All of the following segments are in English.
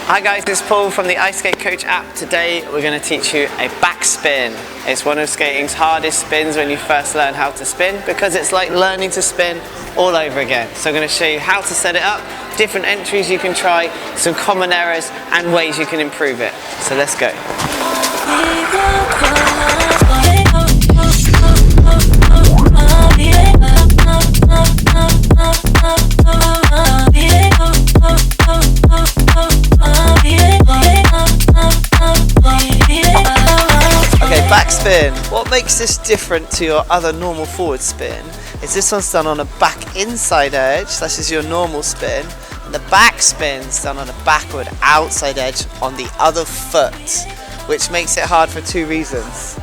Hi guys, this is Paul from the iSkateCoach app. Today we're going to teach you a back spin. It's one of skating's hardest spins when you first learn how to spin, because it's like learning to spin all over again. So I'm going to show you how to set it up, different entries you can try, some common errors and ways you can improve it. So let's go. Backspin. What makes this different to your other normal forward spin is this one's done on a back inside edge, this is your normal spin, and the back spin's done on a backward outside edge on the other foot, which makes it hard for two reasons.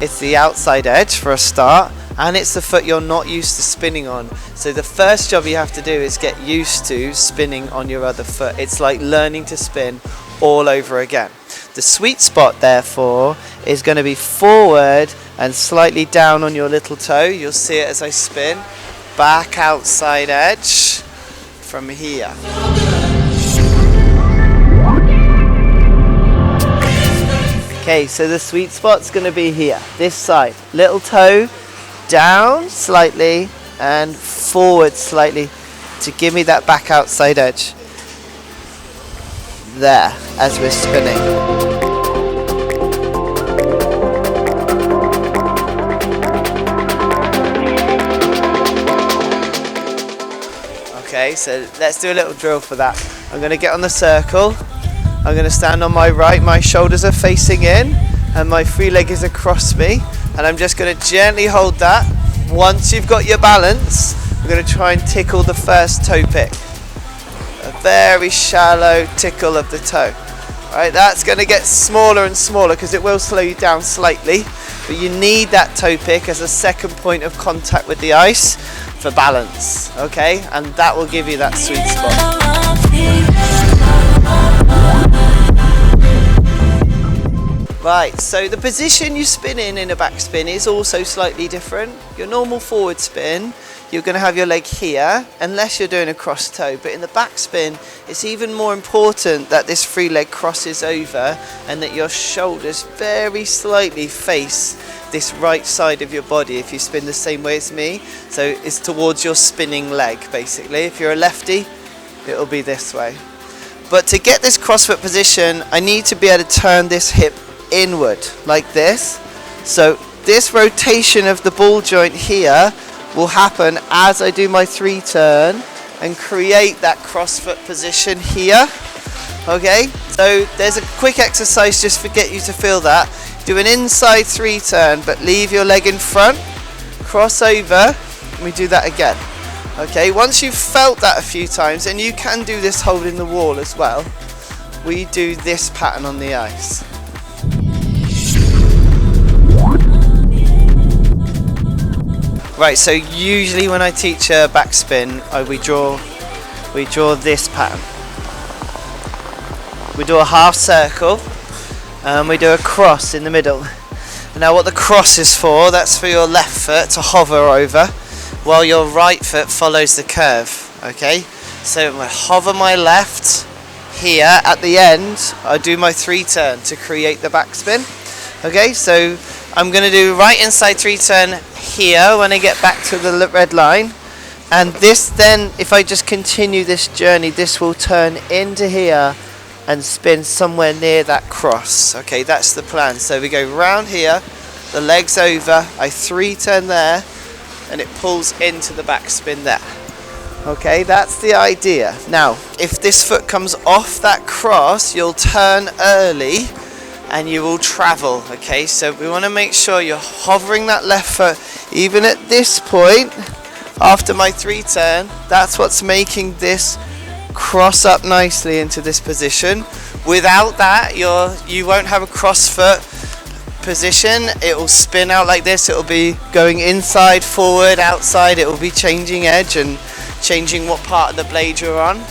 It's the outside edge for a start, and it's the foot you're not used to spinning on. So the first job you have to do is get used to spinning on your other foot. It's like learning to spin all over again. The sweet spot, therefore, is going to be forward and slightly down on your little toe. You'll see it as I spin. Back outside edge from here. Okay, so the sweet spot's going to be here, this side. Little toe down slightly and forward slightly to give me that back outside edge. There, as we're spinning. Okay, so let's do a little drill for that. I'm going to get on the circle. I'm going to stand on my right, my shoulders are facing in and my free leg is across me, and I'm just going to gently hold that. Once you've got your balance, I'm going to try and tickle the first toe pick. A very shallow tickle of the toe. Right, that's going to get smaller and smaller because it will slow you down slightly, but you need that toe pick as a second point of contact with the ice for balance, okay? And that will give you that sweet spot. Right, so the position you spin in a backspin is also slightly different. Your normal forward spin, you're going to have your leg here, unless you're doing a cross toe. But in the backspin, it's even more important that this free leg crosses over and that your shoulders very slightly face this right side of your body if you spin the same way as me. So it's towards your spinning leg, basically. If you're a lefty, it'll be this way. But to get this crossfoot position, I need to be able to turn this hip inward, like this. So this rotation of the ball joint here will happen as I do my 3 turn and create that crossfoot position here. Okay, so there's a quick exercise just to get you to feel that. Do an inside 3 turn, but leave your leg in front, cross over, and we do that again. Okay, once you've felt that a few times, and you can do this holding the wall as well, we do this pattern on the ice. Right, so usually when I teach a backspin, we draw this pattern. We do a half circle and we do a cross in the middle. Now what the cross is for, that's for your left foot to hover over while your right foot follows the curve. Okay, so I hover my left here. At the end I do my 3 turn to create the backspin. Okay, so I'm going to do right inside 3 turn here when I get back to the red line, and this then, if I just continue this journey, this will turn into here and spin somewhere near that cross. Okay, that's the plan. So we go round here, the legs over, I 3 turn there, and it pulls into the backspin there. Okay, that's the idea. Now, if this foot comes off that cross, you'll turn early and you will travel. Okay, so we want to make sure you're hovering that left foot even at this point after my 3 turn. That's what's making this cross up nicely into this position. Without that, you won't have a cross foot position. It will spin out like this. It will be going inside, forward, outside. It will be changing edge and changing what part of the blade you're on.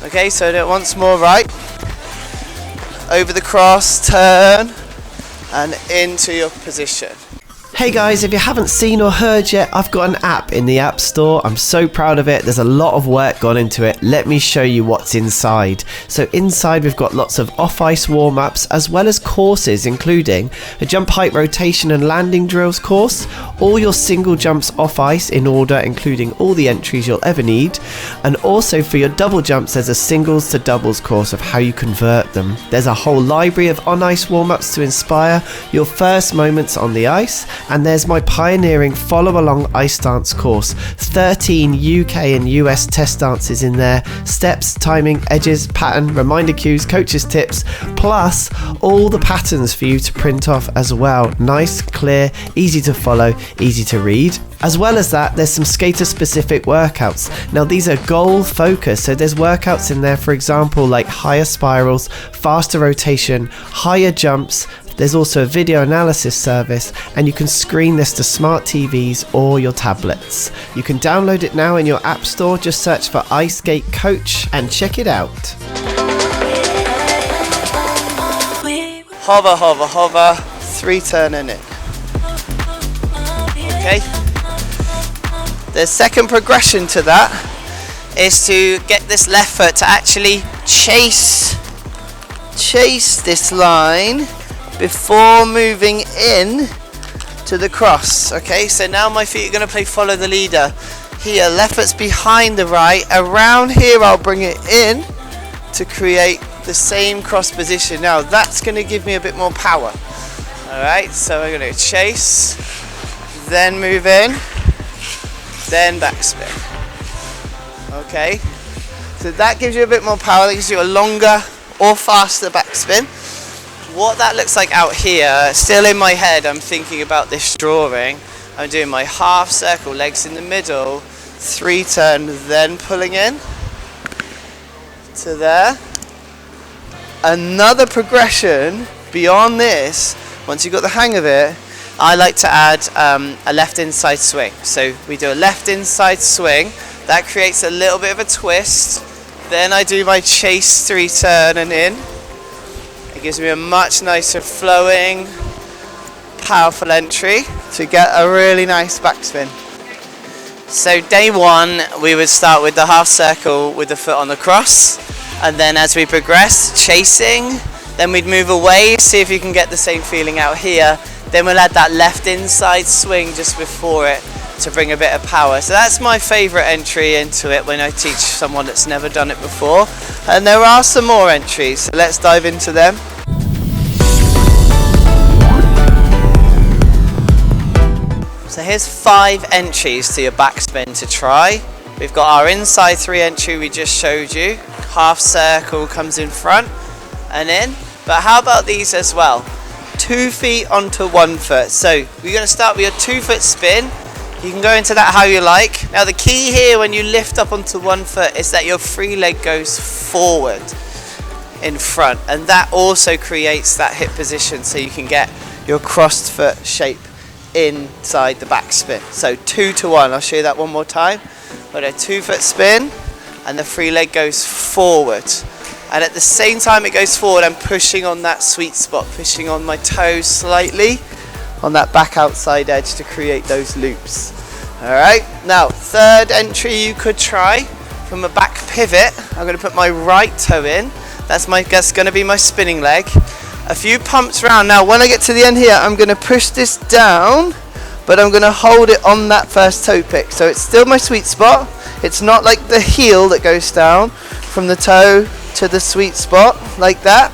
Okay, so do it once more. Right, over the cross, turn and into your position. Hey guys, if you haven't seen or heard yet, I've got an app in the App Store. I'm so proud of it. There's a lot of work gone into it. Let me show you what's inside. So inside we've got lots of off-ice warm-ups as well as courses, including a jump height rotation and landing drills course, all your single jumps off ice in order, including all the entries you'll ever need, and also for your double jumps there's a singles to doubles course of how you convert them. There's a whole library of on-ice warm-ups to inspire your first moments on the ice. And there's my pioneering follow along ice dance course, 13 UK and US test dances in there, steps, timing, edges, pattern, reminder cues, coaches tips, plus all the patterns for you to print off as well. Nice, clear, easy to follow, easy to read. As well as that, there's some skater specific workouts. Now these are goal focused, so there's workouts in there, for example, like higher spirals, faster rotation, higher jumps. There's also a video analysis service, and you can screen this to smart TVs or your tablets. You can download it now in your app store. Just search for iSkateCoach and check it out. Hover, hover, hover, 3 turn and in. Okay. The second progression to that is to get this left foot to actually chase this line before moving in to the cross. Okay, so now my feet are going to play follow the leader. Here, left foot's behind the right. Around here I'll bring it in to create the same cross position. Now that's going to give me a bit more power. Alright, so I'm going to chase, then move in, then backspin. Okay, so that gives you a bit more power. That gives you a longer or faster backspin. What that looks like out here, still in my head, I'm thinking about this drawing. I'm doing my half circle, legs in the middle, 3 turn, then pulling in to there. Another progression beyond this, once you've got the hang of it, I like to add a left inside swing. So we do a left inside swing, that creates a little bit of a twist. Then I do my chase 3 turn and in. It gives me a much nicer flowing, powerful entry to get a really nice backspin. So day 1, we would start with the half circle with the foot on the cross, and then as we progress, chasing, then we'd move away, see if you can get the same feeling out here. Then we'll add that left inside swing just before it to bring a bit of power. So that's my favourite entry into it when I teach someone that's never done it before. And there are some more entries, so let's dive into them. So here's 5 entries to your backspin to try. We've got our inside 3 entry we just showed you. Half circle comes in front and in. But how about these as well? 2 feet onto 1 foot. So we're going to start with your 2 foot spin. You can go into that how you like. Now the key here when you lift up onto 1 foot is that your free leg goes forward in front, and that also creates that hip position so you can get your crossed foot shape inside the backspin. So 2 to 1. I'll show you that one more time. Got a 2 foot spin and the free leg goes forward. And at the same time it goes forward, I'm pushing on that sweet spot, pushing on my toes slightly on that back outside edge to create those loops. Alright, now third entry you could try from a back pivot. I'm going to put my right toe in. That's going to be my spinning leg. A few pumps round. Now when I get to the end here, I'm going to push this down, but I'm going to hold it on that first toe pick. So it's still my sweet spot. It's not like the heel that goes down from the toe to the sweet spot like that.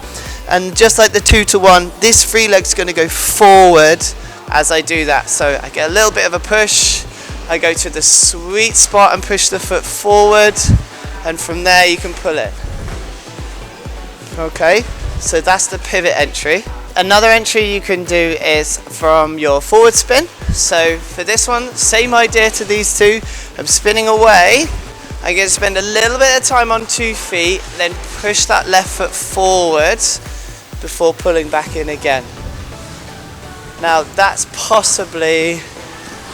And just like the 2 to 1, this free leg's going to go forward as I do that. So I get a little bit of a push, I go to the sweet spot and push the foot forward, and from there you can pull it. Okay, so that's the pivot entry. Another entry you can do is from your forward spin. So for this one, same idea to these two. I'm spinning away. I'm going to spend a little bit of time on 2 feet, then push that left foot forward before pulling back in again. Now that's possibly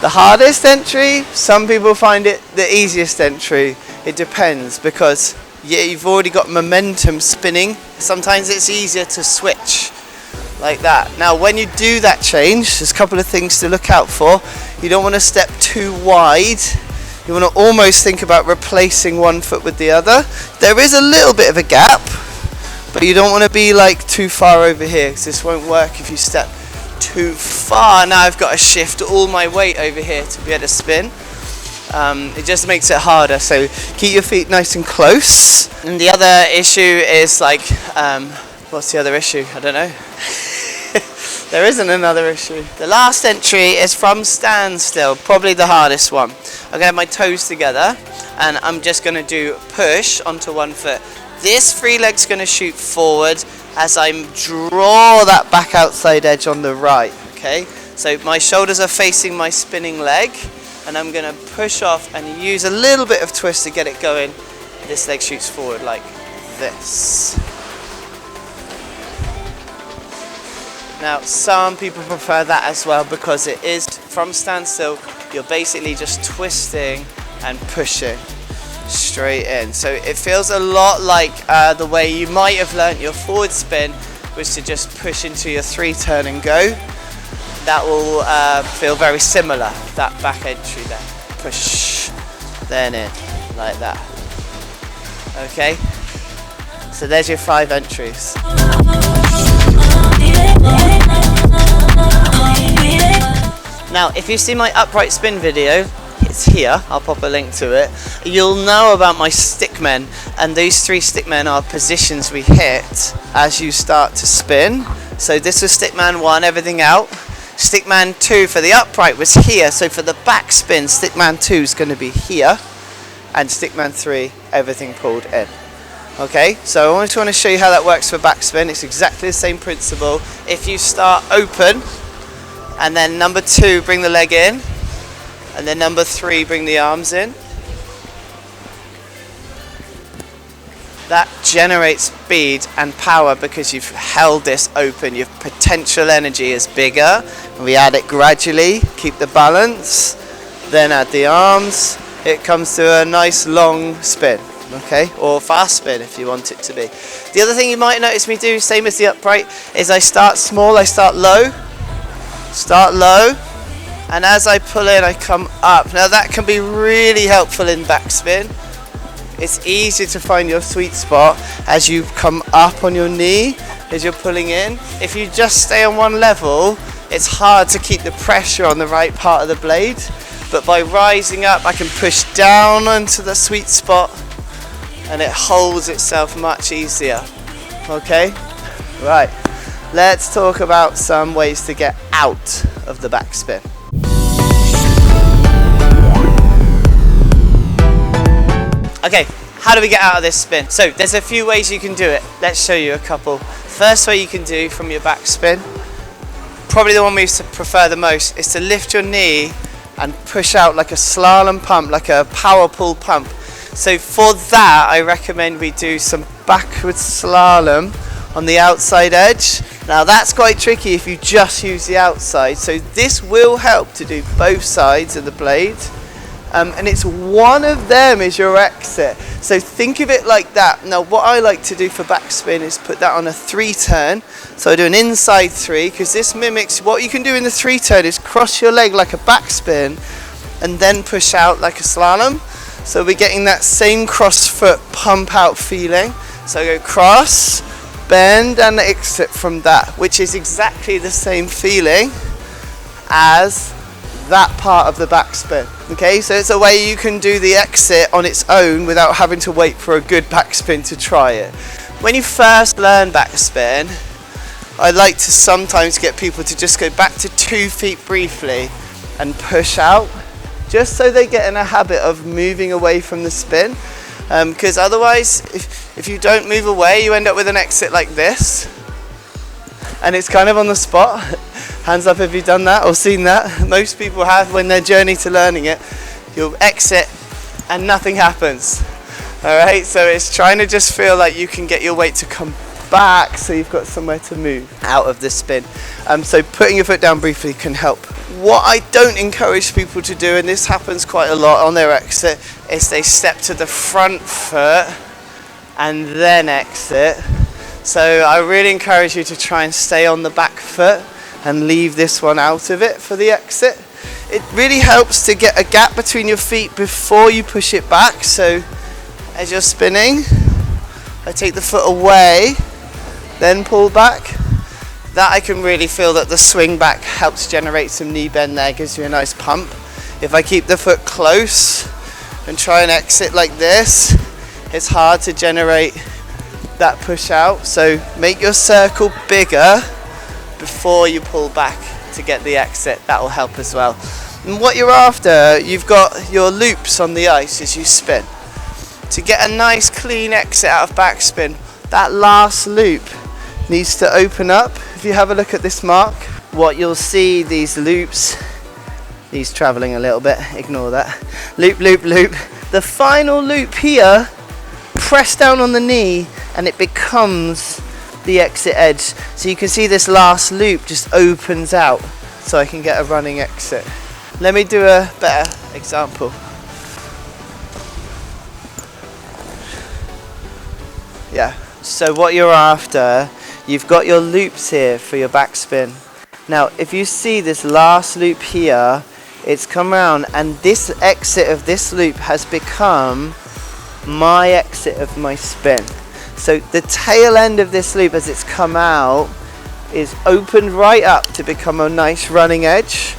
the hardest entry. Some people find it the easiest entry. It depends, because you've already got momentum spinning. Sometimes it's easier to switch like that. Now when you do that change, there's a couple of things to look out for. You don't want to step too wide. You want to almost think about replacing one foot with the other. There is a little bit of a gap, but you don't want to be like too far over here, because this won't work if you step too far. Now I've got to shift all my weight over here to be able to spin. It just makes it harder, so keep your feet nice and close. And the other issue is like, what's the other issue? I don't know. There isn't another issue. The last entry is from standstill, probably the hardest one. I'm going to have my toes together and I'm just going to do push onto one foot. This free leg's going to shoot forward as I draw that back outside edge on the right, okay? So my shoulders are facing my spinning leg and I'm going to push off and use a little bit of twist to get it going. This leg shoots forward like this. Now some people prefer that as well because it is from standstill. You're basically just twisting and pushing straight in. So it feels a lot like the way you might have learnt your forward spin, was to just push into your 3-turn and go. That will feel very similar, that back entry there. Push, then in, like that. Okay, so there's your 5 entries. Now, if you see my upright spin video, it's here, I'll pop a link to it. You'll know about my stickmen, and these 3 stickmen are positions we hit as you start to spin. So this was stickman 1, everything out. Stickman 2 for the upright was here, so for the back spin, stickman 2 is going to be here, and stickman 3, everything pulled in. Okay, so I just want to show you how that works for backspin. It's exactly the same principle. If you start open, and then number 2, bring the leg in, and then number 3, bring the arms in. That generates speed and power because you've held this open. Your potential energy is bigger. We add it gradually, keep the balance, then add the arms. It comes to a nice long spin. Okay, or fast spin if you want it to be. The other thing you might notice me do, same as the upright, is I start small, I start low, and as I pull in, I come up. Now that can be really helpful in backspin. It's easier to find your sweet spot as you come up on your knee, as you're pulling in. If you just stay on one level, it's hard to keep the pressure on the right part of the blade. But by rising up, I can push down onto the sweet spot, and it holds itself much easier. Okay, right, let's talk about some ways to get out of the backspin. Okay, how do we get out of this spin? So there's a few ways you can do it. Let's show you a couple. First way you can do from your backspin, probably the one we prefer the most, is to lift your knee and push out like a slalom pump, like a power pull pump. So for that, I recommend we do some backwards slalom on the outside edge. Now that's quite tricky if you just use the outside. So this will help to do both sides of the blade. And it's one of them is your exit. So think of it like that. Now what I like to do for backspin is put that on a 3-turn. So I do an inside 3, because this mimics what you can do in the 3-turn is cross your leg like a backspin and then push out like a slalom. So we're getting that same cross foot pump out feeling. So I go cross, bend and exit from that, which is exactly the same feeling as that part of the backspin. Okay, so it's a way you can do the exit on its own without having to wait for a good backspin to try it. When you first learn backspin, I like to sometimes get people to just go back to 2 feet briefly and push out, just so they get in a habit of moving away from the spin, because otherwise if you don't move away, you end up with an exit like this, and it's kind of on the spot. Hands up if you've done that or seen that. Most people have when they're journey to learning it. You'll exit and nothing happens. Alright, so it's trying to just feel like you can get your weight to come back so you've got somewhere to move out of the spin. So putting your foot down briefly can help. What I don't encourage people to do, and this happens quite a lot on their exit, is they step to the front foot and then exit. So I really encourage you to try and stay on the back foot and leave this one out of it for the exit. It really helps to get a gap between your feet before you push it back. So as you're spinning, I take the foot away, then pull back. That I can really feel that the swing back helps generate some knee bend there, gives you a nice pump. If I keep the foot close and try and exit like this, it's hard to generate that push out. So make your circle bigger before you pull back to get the exit. That will help as well. And what you're after, you've got your loops on the ice as you spin. To get a nice clean exit out of backspin, that last loop needs to open up. If you have a look at this mark, what you'll see, these loops, these traveling a little bit, ignore that. Loop, loop, loop. The final loop here, press down on the knee and it becomes the exit edge. So you can see this last loop just opens out so I can get a running exit. Let me do a better example. Yeah, so what you're after, you've got your loops here for your backspin. Now, if you see this last loop here, it's come around and this exit of this loop has become my exit of my spin. So the tail end of this loop as it's come out is opened right up to become a nice running edge.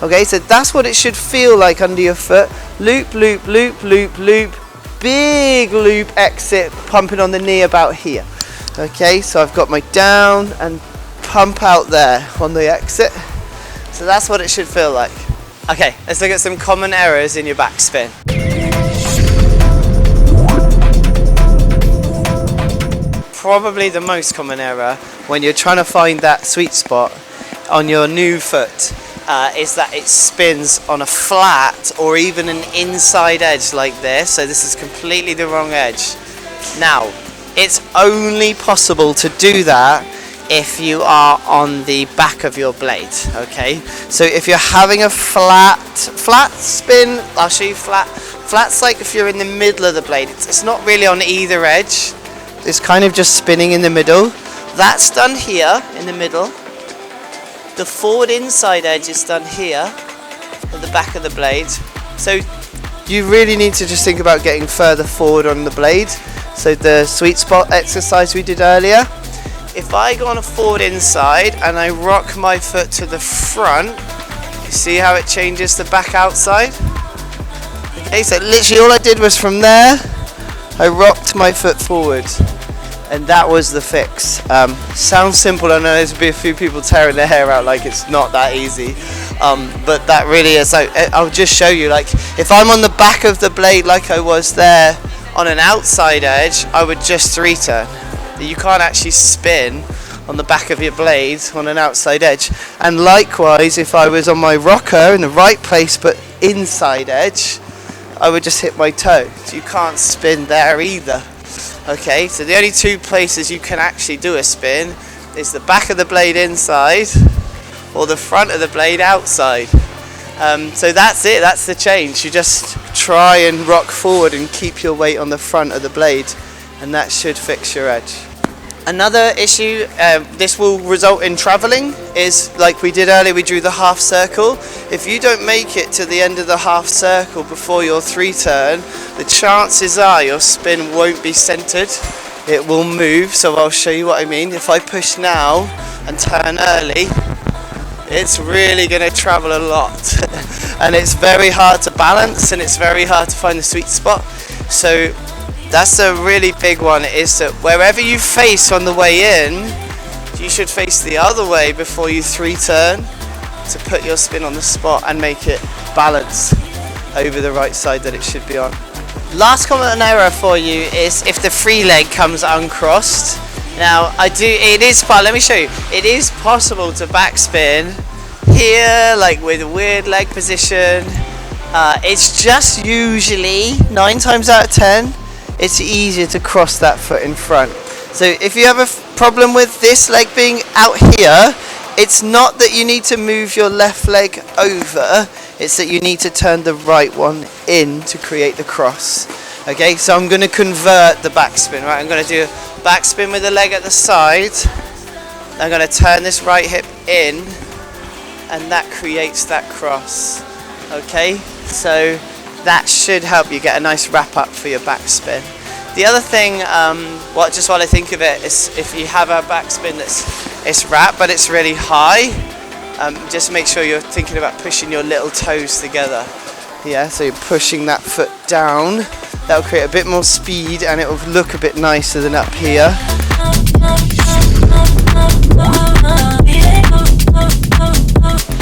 Okay, so that's what it should feel like under your foot. Loop, loop, loop, loop, loop. Big loop exit pumping on the knee about here. Okay, so I've got my down and pump out there on the exit. So that's what it should feel like. Okay, let's look at some common errors in your backspin. Probably the most common error when you're trying to find that sweet spot on your new foot is that it spins on a flat or even an inside edge like this. So this is completely the wrong edge. Now, it's only possible to do that if you are on the back of your blade, okay? So if you're having a flat spin, I'll show you flat. Flat's like if you're in the middle of the blade. It's not really on either edge. It's kind of just spinning in the middle. That's done here in the middle. The forward inside edge is done here at the back of the blade. So you really need to just think about getting further forward on the blade. So the sweet spot exercise we did earlier. If I go on a forward inside and I rock my foot to the front, you see how it changes the back outside? Okay, so literally all I did was from there, I rocked my foot forward. And that was the fix. Sounds simple. I know there's be a few people tearing their hair out like it's not that easy, but that really is. Like, I'll just show you. Like if I'm on the back of the blade like I was there on an outside edge, I would just 3-turn. You can't actually spin on the back of your blade on an outside edge. And likewise, if I was on my rocker in the right place but inside edge, I would just hit my toe. So you can't spin there either. Okay, so the only two places you can actually do a spin is the back of the blade inside or the front of the blade outside. So that's it, that's the change. You just try and rock forward and keep your weight on the front of the blade, and that should fix your edge. Another issue, this will result in travelling, is like we did earlier, we drew the half circle. If you don't make it to the end of the half circle before your 3-turn, the chances are your spin won't be centered. It will move, so I'll show you what I mean. If I push now and turn early, it's really going to travel a lot. And it's very hard to balance and it's very hard to find the sweet spot. So that's a really big one, is that wherever you face on the way in, you should face the other way before you 3-turn to put your spin on the spot and make it balance over the right side that it should be on. Last common error for you is if the free leg comes uncrossed. Now let me show you. It is possible to backspin here, like with a weird leg position. It's just usually 9 times out of 10, it's easier to cross that foot in front. So if you have a problem with this leg being out here, it's not that you need to move your left leg over, it's that you need to turn the right one in to create the cross. Okay, so I'm going to convert the backspin, right? I'm going to do backspin with the leg at the side. I'm going to turn this right hip in, and that creates that cross. Okay, so that should help you get a nice wrap up for your backspin. The other thing, just while I think of it, is if you have a backspin it's wrap but it's really high, just make sure you're thinking about pushing your little toes together. Yeah, so you're pushing that foot down. That'll create a bit more speed and it will look a bit nicer than up here.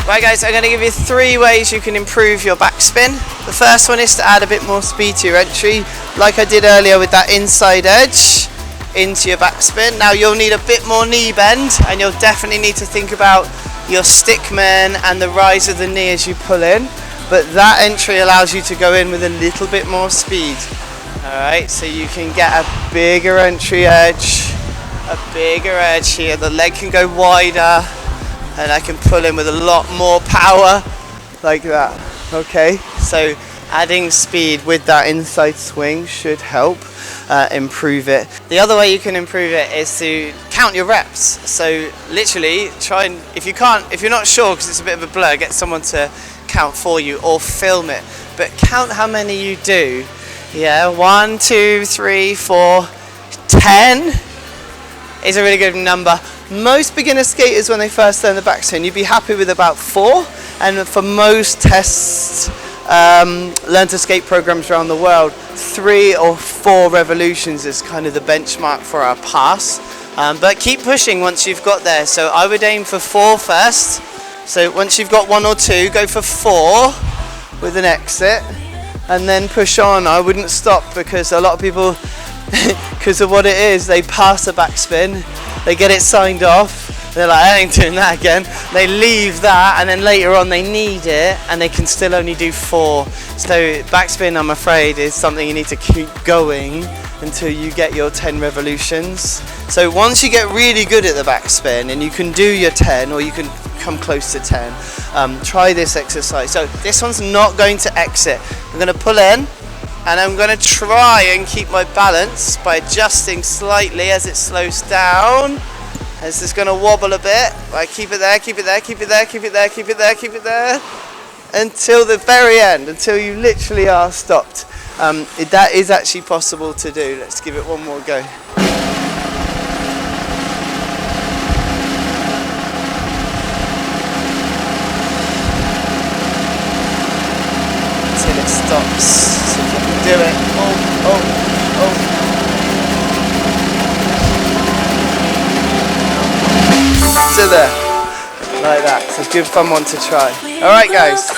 Right guys, I'm going to give you 3 ways you can improve your backspin. The first one is to add a bit more speed to your entry, like I did earlier with that inside edge into your backspin. Now you'll need a bit more knee bend, and you'll definitely need to think about your stickman and the rise of the knee as you pull in, but that entry allows you to go in with a little bit more speed. Alright, so you can get a bigger entry edge, a bigger edge here, the leg can go wider, and I can pull in with a lot more power like that. Okay, so adding speed with that inside swing should help improve it. The other way you can improve it is to count your reps. So literally try and, if you're not sure because it's a bit of a blur, get someone to count for you or film it, but count how many you do. Yeah, 1, 2, 3, 4, 10 is a really good number. Most beginner skaters, when they first learn the backswing, you'd be happy with about 4, and for most tests, learn to skate programs around the world, 3 or 4 revolutions is kind of the benchmark for our pass. But keep pushing once you've got there. So I would aim for 4 first. So once you've got 1 or 2, go for 4 with an exit, and then push on. I wouldn't stop, because a lot of people, because of what it is, they pass a backspin, they get it signed off, they're like, I ain't doing that again. They leave that, and then later on they need it, and they can still only do 4. So backspin, I'm afraid, is something you need to keep going until you get your 10 revolutions. So once you get really good at the backspin and you can do your 10, or you can come close to 10, try this exercise. So this one's not going to exit. I'm going to pull in, and I'm going to try and keep my balance by adjusting slightly as it slows down. It's just going to wobble a bit. Right, keep it there, keep it there, keep it there, keep it there, keep it there, keep it there, until the very end, until you literally are stopped. That is actually possible to do. Let's give it one more go. Until it stops. So if you can do it. Oh. To there. Like that. It's a good fun one to try. Alright guys.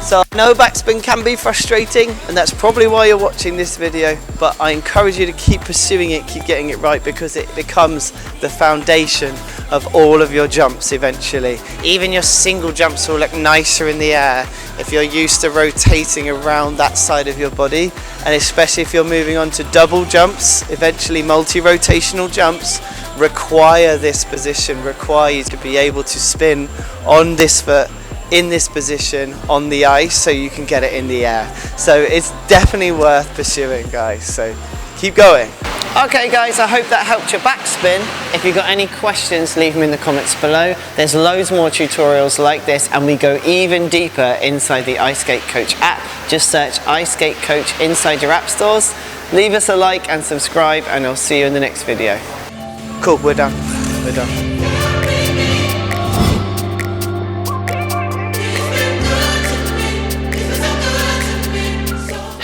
So I know backspin can be frustrating, and that's probably why you're watching this video, but I encourage you to keep pursuing it, keep getting it right, because it becomes the foundation of all of your jumps eventually. Even your single jumps will look nicer in the air if you're used to rotating around that side of your body, and especially if you're moving on to double jumps, eventually multi-rotational jumps require this position, require you to be able to spin on this foot in this position on the ice so you can get it in the air. So it's definitely worth pursuing, guys, so keep going. Okay guys, I hope that helped your backspin. If you've got any questions, leave them in the comments below. There's loads more tutorials like this, and we go even deeper inside the iSkateCoach app. Just search iSkateCoach inside your app stores. Leave us a like and subscribe, and I'll see you in the next video. Cool, we're done. We're done.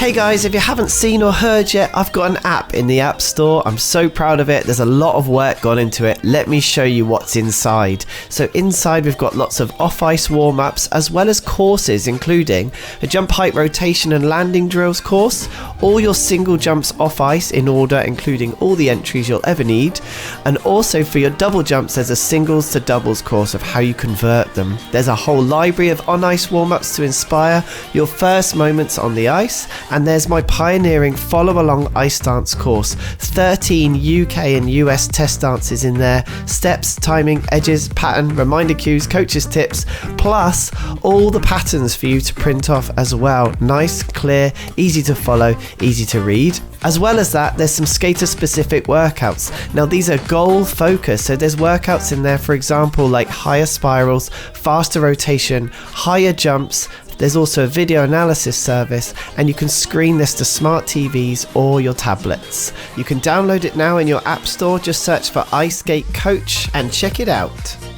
Hey guys, if you haven't seen or heard yet, I've got an app in the App Store. I'm so proud of it. There's a lot of work gone into it. Let me show you what's inside. So inside we've got lots of off-ice warm-ups, as well as courses, including a jump height rotation and landing drills course, all your single jumps off ice in order, including all the entries you'll ever need, and also for your double jumps there's a singles to doubles course of how you convert them. There's a whole library of on-ice warm-ups to inspire your first moments on the ice, And there's my pioneering follow along ice dance course. 13 UK and US test dances in there, steps, timing, edges, pattern, reminder cues, coaches tips, plus all the patterns for you to print off as well. Nice, clear, easy to follow, easy to read. As well as that, there's some skater specific workouts. Now these are goal focused, so there's workouts in there, for example, like higher spirals, faster rotation, higher jumps. There's also a video analysis service, and you can screen this to smart TVs or your tablets. You can download it now in your app store, just search for iSkateCoach and check it out.